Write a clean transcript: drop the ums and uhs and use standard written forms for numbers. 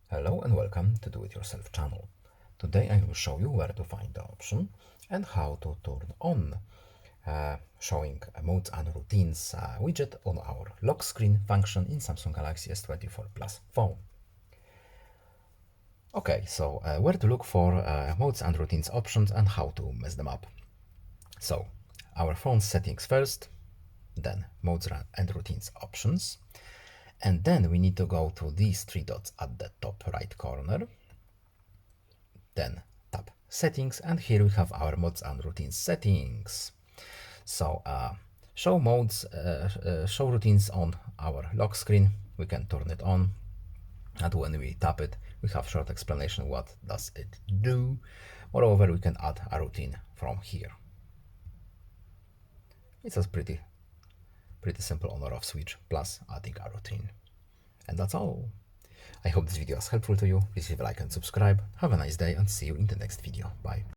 Hello and welcome to Do It Yourself channel. Today I will show you where to find the option and how to turn on showing modes and routines widget on our lock screen function in Samsung Galaxy S24 Plus phone. Okay, so where to look for modes and routines options and how to mess them up. So our phone settings first, then modes and routines options. And then we need to go to these three dots at the top right corner. Then tap settings, and here we have our modes and routines settings. So show modes, show routines on our lock screen. We can turn it on, and when we tap it, we have short explanation what does it do. Moreover, we can add a routine from here. It's a pretty simple on or off switch plus adding a routine. And that's all. I hope this video was helpful to you. Please leave a like and subscribe. Have a nice day and see you in the next video. Bye.